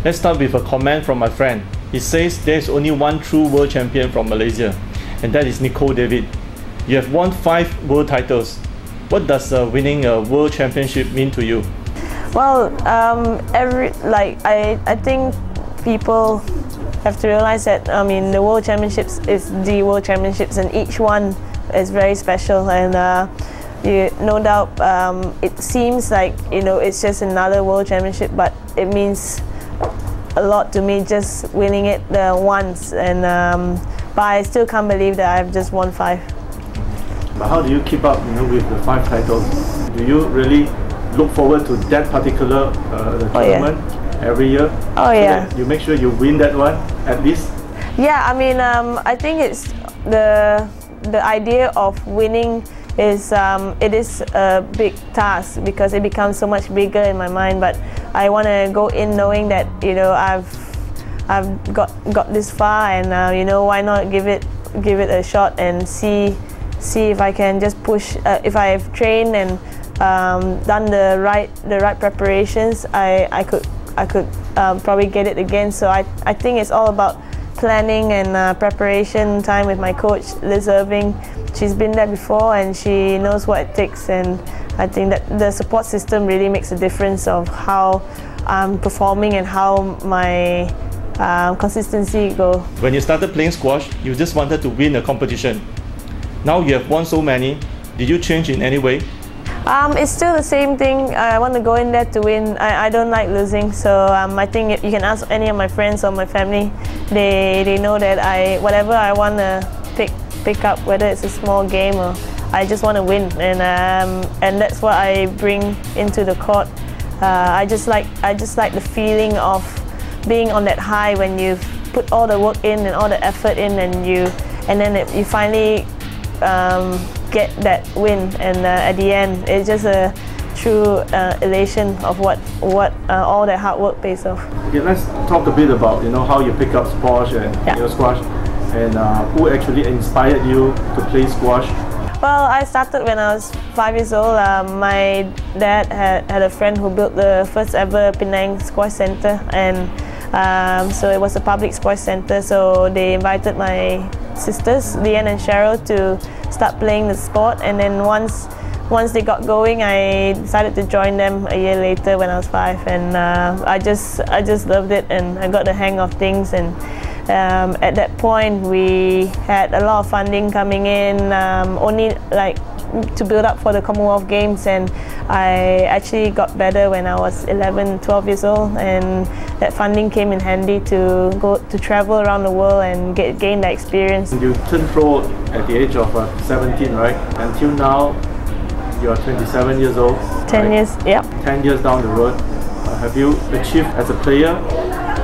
Let's start with a comment from my friend. He says there is only one true world champion from Malaysia, and that is Nicol David. You have won 5 world titles. What does winning a world championship mean to you? Well, I think people have to realize that the world championships is the world championships, and each one is very special. And no doubt, it seems like it's just another world championship, but it means a lot to me just winning it once. And but I still can't believe that I've just won 5. But how do you keep up, with the 5 titles? Do you really look forward to that particular tournament every year? Oh yeah. You make sure you win that one at least. Yeah, I think it's the idea of winning is it is a big task because it becomes so much bigger in my mind. But I want to go in knowing that I've got this far, and why not give it a shot and see if I can just push. If I've trained and done the right preparations, I could probably get it again. So I think it's all about planning and preparation time with my coach Liz Irving. She's been there before and she knows what it takes, and I think that the support system really makes a difference of how I'm performing and how my consistency goes. When you started playing squash, you just wanted to win a competition. Now you have won so many. Did you change in any way? It's still the same thing. I want to go in there to win. I don't like losing, so I think you can ask any of my friends or my family. They know that whatever I want to pick up, whether it's a small game or I just want to win, and that's what I bring into the court. I just like the feeling of being on that high when you've put all the work in and all the effort in, and then you finally get that win, and at the end it's just a true elation of what all that hard work pays off. Okay, let's talk a bit about how you pick up squash and squash, and who actually inspired you to play squash. Well, I started when I was 5 years old. My dad had a friend who built the first ever Penang Squash Center, and so it was a public squash center. So they invited my sisters, Leanne and Cheryl, to start playing the sport. And then once they got going, I decided to join them a year later when I was 5. And I just loved it, and I got the hang of things. And at that point, we had a lot of funding coming in, only to build up for the Commonwealth Games, and I actually got better when I was 11, 12 years old, and that funding came in handy to go to travel around the world and gain that experience. You turned pro at the age of 17, right? Until now, you are 27 years old. 10 years, yeah. 10 years down the road, have you achieved as a player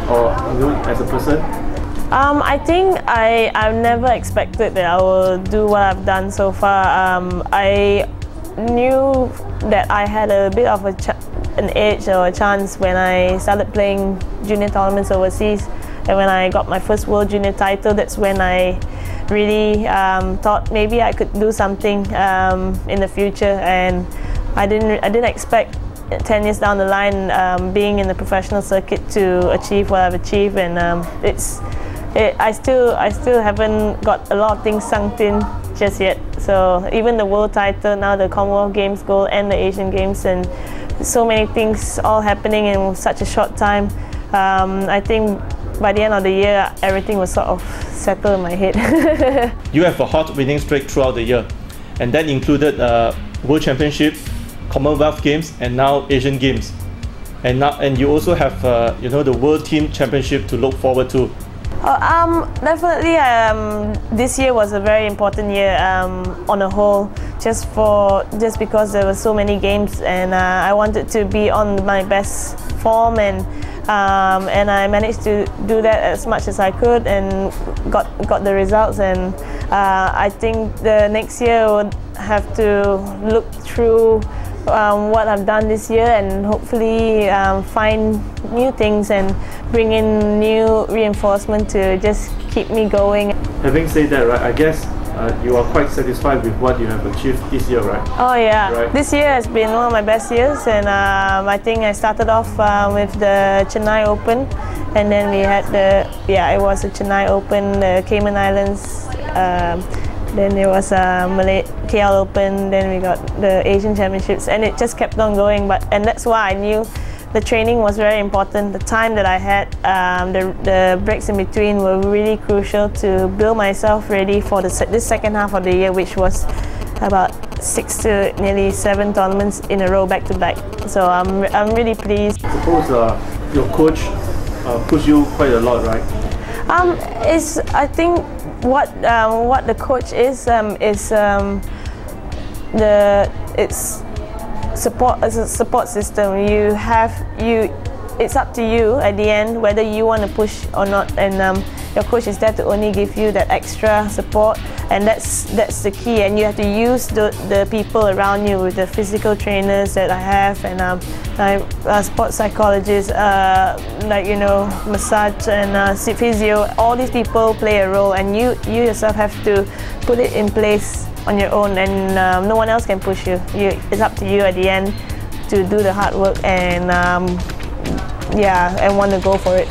or as a person? I think I've never expected that I will do what I've done so far. I knew that I had a bit of an edge or a chance when I started playing junior tournaments overseas, and when I got my first World Junior title, that's when I really thought maybe I could do something in the future. And I didn't expect 10 years down the line being in the professional circuit to achieve what I've achieved, and I still haven't got a lot of things sunk in just yet. So even the world title, now the Commonwealth Games gold and the Asian Games, and so many things all happening in such a short time. I think by the end of the year, everything was sort of settled in my head. You have a hot winning streak throughout the year, and that included World Championship, Commonwealth Games, and now Asian Games. And you also have the World Team Championship to look forward to. Definitely, this year was a very important year on a whole, just because there were so many games, and I wanted to be on my best form, and I managed to do that as much as I could, and got the results. And I think the next year would have to look through what I've done this year, and hopefully find new things and bring in new reinforcement to just keep me going. Having said that, right, I guess you are quite satisfied with what you have achieved this year, right? Oh yeah, right. This year has been one of my best years, and I think I started off with the Chennai Open, and then we had it was the Chennai Open, the Cayman Islands, then there was Malay KL Open, then we got the Asian Championships, and it just kept on going. And that's why I knew the training was very important. The time that I had, the breaks in between were really crucial to build myself ready for this second half of the year, which was about 6 to nearly 7 tournaments in a row, back to back. So I'm really pleased. I suppose your coach pushed you quite a lot, right? I think what the coach is it's support as a support system. It's up to you at the end whether you want to push or not, and your coach is there to only give you that extra support, and that's the key. And you have to use the people around you, with the physical trainers that I have, and sports psychologists, massage and physio. All these people play a role, and you yourself have to put it in place on your own, and no one else can push you. It's up to you at the end to do the hard work and and want to go for it.